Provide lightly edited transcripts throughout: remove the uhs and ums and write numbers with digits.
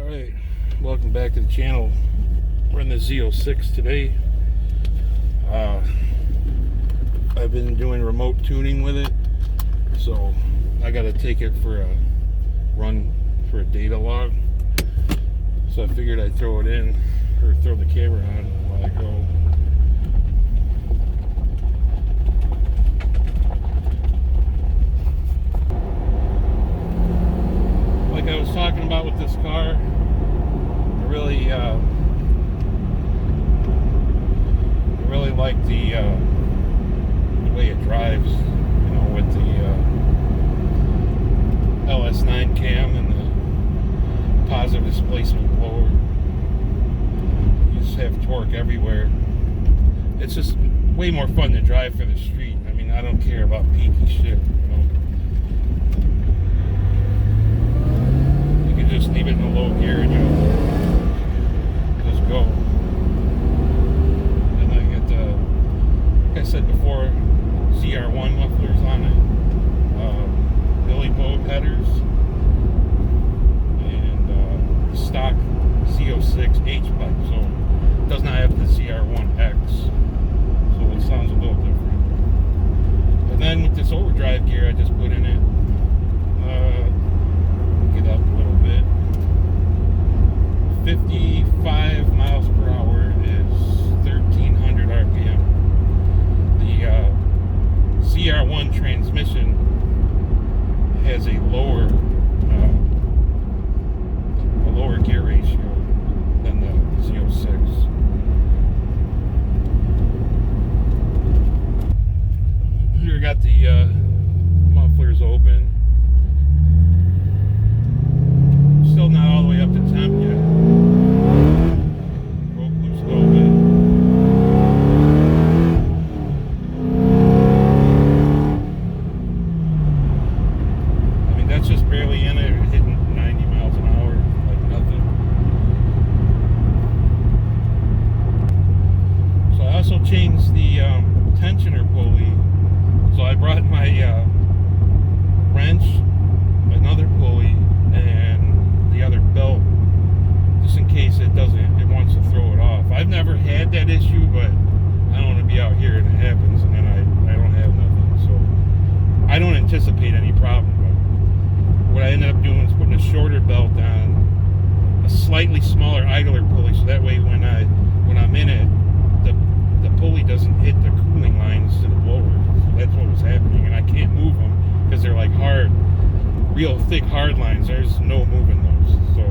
Alright, welcome back to the channel. We're in the Z06 today. I've been doing remote tuning with it, so I gotta take it for a run for a data log. So I figured I'd throw it in, or throw the camera on while I go. Like I was talking about with this car, I really like the way it drives, you know, with the LS9 cam and the positive displacement blower. You just have torque everywhere. It's just way more fun to drive for the street. I mean, I don't care about peaky shit, you know. You can just leave it in a low gear and just go. And I get the, like I said before, CR1 mufflers on it, Billy Boat headers, and stock Z06 H pipe. So it does not have the CR1X, so it sounds a little different. And then with this overdrive gear I just put in it, get up a little bit. 55 miles per hour is 1300 RPM. The CR1 transmission has a lower gear ratio than the Z06. Here got the mufflers open. Still not all the way up to temp yet. Broke loose a little bit. I mean, that's just barely in it, hitting 90 miles an hour, like nothing. So I also changed the tensioner pulley. So I brought my wrench, another pulley, and the other belt, just in case it wants to throw it off. I've never had that issue, but I don't want to be out here and it happens and then I don't have nothing. So I don't anticipate any problem. But what I ended up doing is putting a shorter belt on, a slightly smaller idler pulley, so that way when I'm in it, the pulley doesn't hit the cooling lines to the blower. So that's what was happening, and I can't move them because they're like hard, real thick hard lines. There's no moving those, so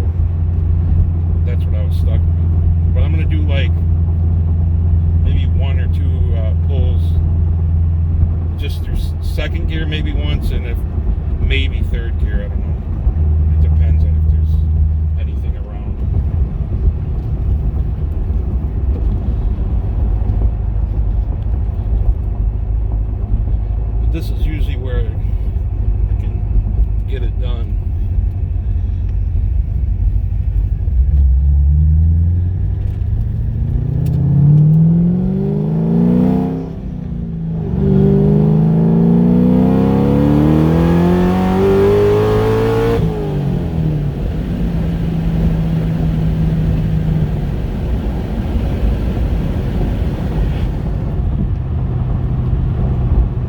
that's what I was stuck with. But I'm gonna do like maybe one or two pulls just through second gear, maybe once, and if maybe third gear, I don't know. It depends on if there's anything around. But this is usually where I can get it done.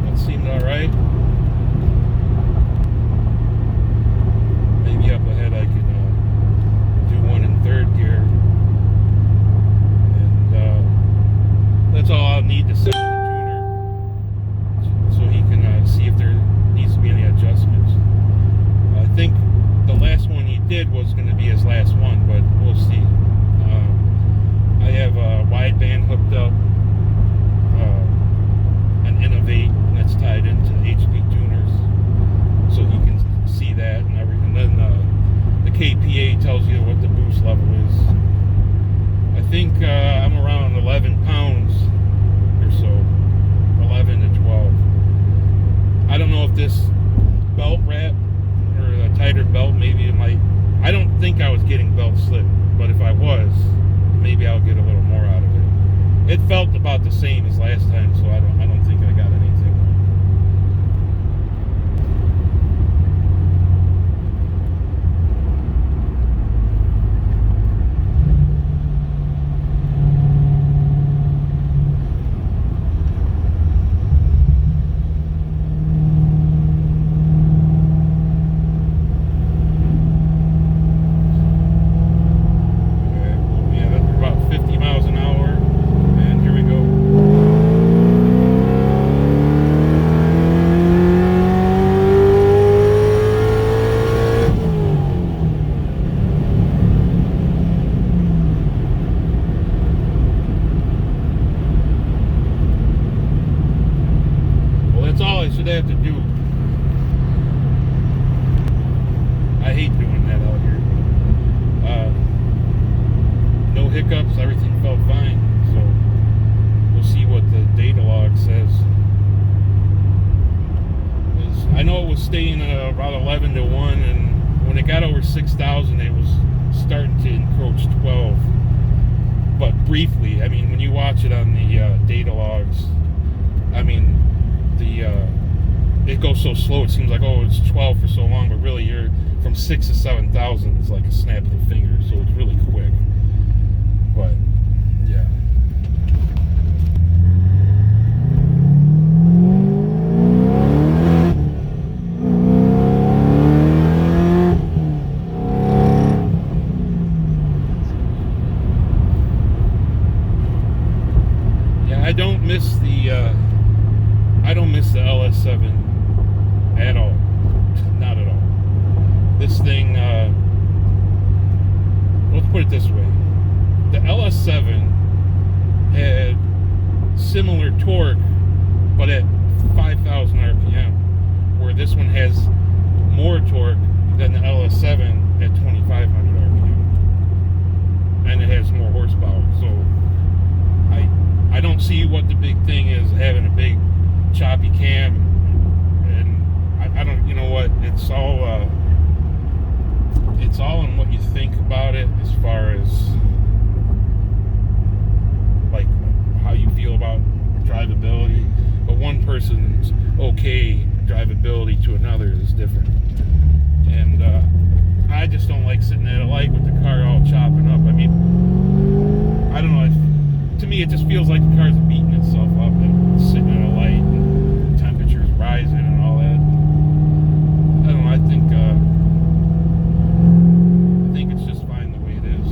That seemed all right. Maybe up ahead I could do one in third gear, and that's all I'll need to set the tuner, so he can see if there needs to be any adjustments. I think the last one he did was going to be his last one, but we'll see. I have a wideband hooked up, an Innovate, and that's tied into HP tuners, so he can see that and everything. And then the KPA tells you what the boost level is. I think I'm around 11 pounds or so, 11 to 12. I don't know if this belt wrap or a tighter belt, maybe it might. I don't think I was getting belt slip, but if I was, maybe I'll get a little more out of it. It felt about the same as last time, so I don't think I got anything. felt fine. So we'll see what the data log says. I know it was staying at about 11 to 1, and when it got over 6,000, it was starting to encroach 12. But briefly, I mean, when you watch it on the data logs, I mean, it goes so slow. It seems like, oh, it's 12 for so long, but really, you're from 6 to 7,000 is like a snap of the finger. So it's really quick. But yeah. I don't miss the LS7 at all. Not at all. This thing, let's put it this way. The LS7 had similar torque, but at 5,000 RPM, where this one has more torque than the LS7 at 2,500 RPM. And it has more horsepower. So I don't see what the big thing is having a big choppy cam, and I don't, you know what, it's all in what you think about it, as far as like how you feel about drivability. But one person's okay drivability to another is different, and I just don't like sitting at a light with the car all chopping up. I mean, I don't know, to me it just feels like the car's beating itself up and sitting at a light and the temperature's rising and all that. I don't know, I think it's just fine the way it is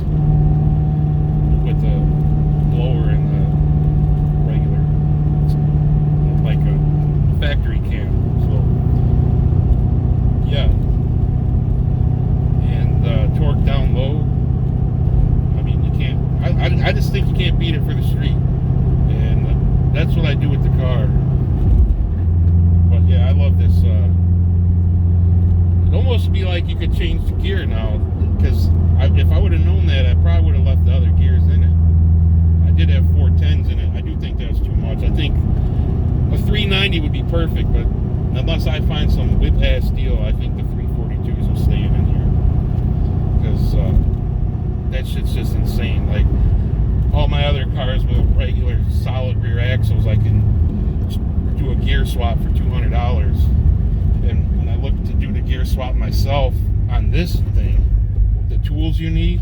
with the blower and the regular. It's like a factory cam. So yeah. And torque down low, I mean, you can't, I just think you can't beat it for the street, and that's what I do with the car. But yeah, I love this. It'd almost be like you could change the gear now, because if I would have known that, I probably would have left the other gears in it. I did have 410s in it. I do think that's too much. I think a 390 would be perfect, but unless I find some whip-ass deal, I think the 342s are staying in here, because that shit's just insane. Like, all my other cars with regular solid rear axles, I can do a gear swap for $200. And when I look to do the gear swap myself on this thing, the tools you need,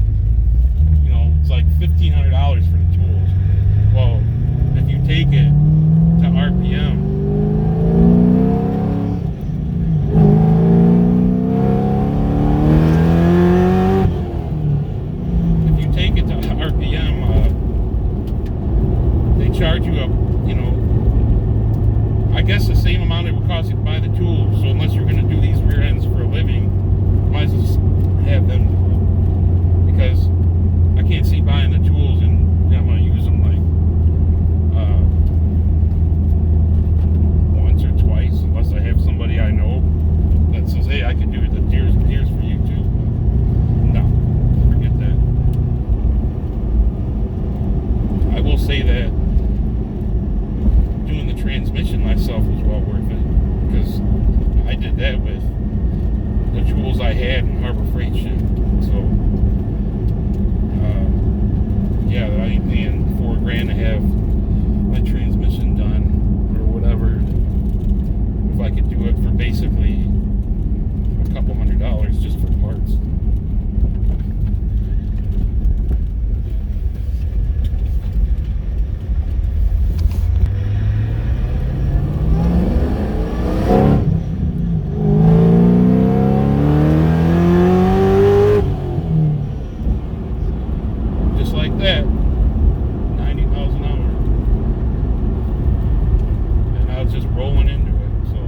you know, it's like $1,500 for the tools. Well, if you take it to RPM, charge you a, you know, I guess the same amount it would cost you to buy the tools. So unless you're going to do these rear ends for a living, might as well just have them, because I can't see buying the tools and I'm going to use them like once or twice, unless I have somebody I know that says, hey, I can do the gears for you too. But no, forget that. I will say that doing the transmission myself was well worth it, because I did that with the tools I had in Harbor Freight shit. So yeah, I ain't paying $4,000 to have my transmission done or whatever, if I could do it for basically a couple $100 just for parts. That 90 miles an hour, and I was just rolling into it. So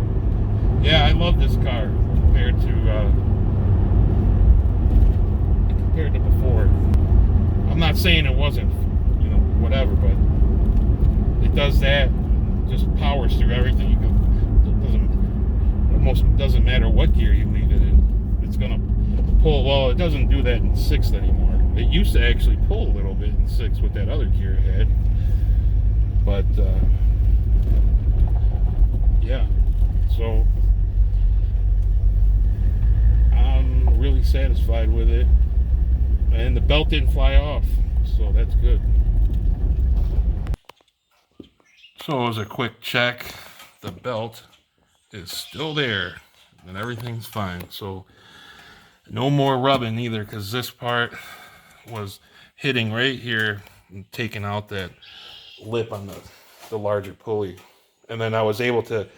yeah, I love this car compared to before. I'm not saying it wasn't, you know, whatever, but it does that, just powers through everything. You can, it doesn't matter what gear you leave it in, it's gonna doesn't pull, well, it doesn't do that in 6th anymore. It used to actually pull a little bit in 6th with that other gear it had. But, yeah. So, I'm really satisfied with it. And the belt didn't fly off, so that's good. So as a quick check, the belt is still there and everything's fine. So no more rubbing either, because this part was hitting right here and taking out that lip on the larger pulley. And then I was able to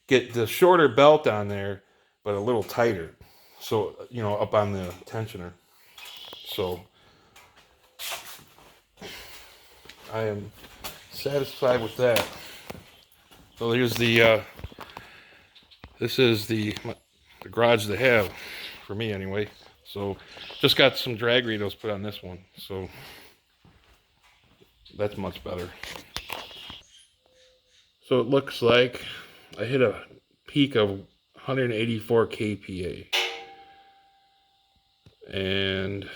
get the shorter belt on there, but a little tighter. So, you know, up on the tensioner. So I am satisfied with that. So here's the this is the garage they have for me anyway. So just got some drag radials put on this one, so that's much better. So it looks like I hit a peak of 184 kPa and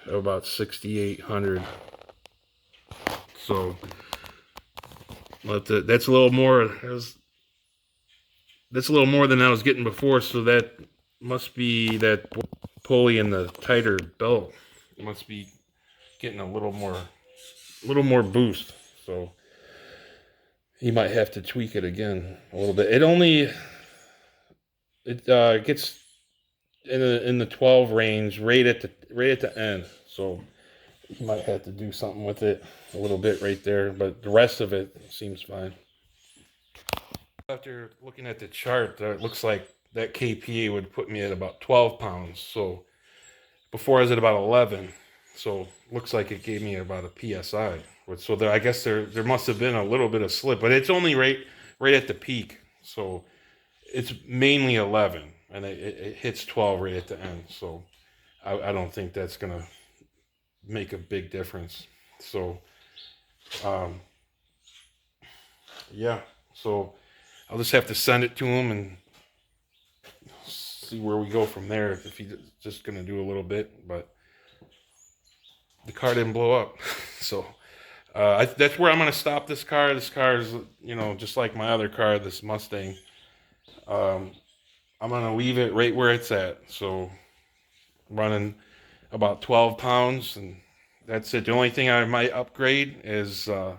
about 6,800. So that's a little more. That's a little more than I was getting before. So that must be that pulley and the tighter belt. It must be getting a little more boost. So you might have to tweak it again a little bit. It gets in the 12 range right at the end. So you might have to do something with it a little bit right there, but the rest of it seems fine. After looking at the chart, it looks like that kPa would put me at about 12 pounds. So before I was at about 11. So looks like it gave me about a PSI. So there, I guess there must have been a little bit of slip, but it's only right at the peak. So it's mainly 11, and it hits 12 right at the end. So I don't think that's gonna make a big difference. So yeah, so I'll just have to send it to him and see where we go from there, if he's just gonna do a little bit. But the car didn't blow up. So that's where I'm gonna stop this car. This car is, you know, just like my other car, this Mustang. I'm gonna leave it right where it's at. So running about 12 pounds, and that's it. The only thing I might upgrade is the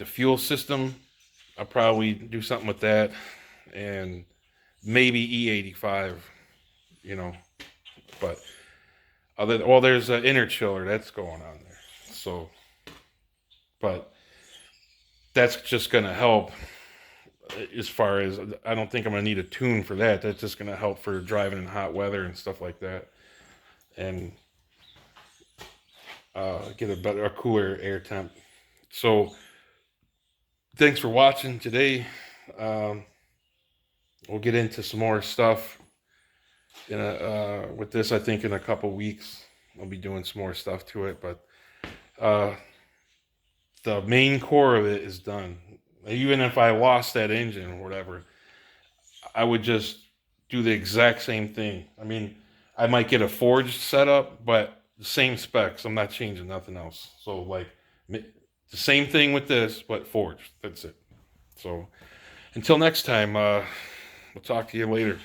fuel system. I'll probably do something with that, and maybe E85, you know. But well, there's an inner chiller that's going on there. So, but that's just gonna help. As far as, I don't think I'm gonna need a tune for that. That's just gonna help for driving in hot weather and stuff like that, and get a cooler air temp. So thanks for watching today. We'll get into some more stuff with this. I think in a couple weeks I'll be doing some more stuff to it, but the main core of it is done. Even if I lost that engine or whatever, I would just do the exact same thing. I mean, I might get a forged setup, but the same specs. I'm not changing nothing else. So like the same thing with this, but forged. That's it. So until next time, we'll talk to you later.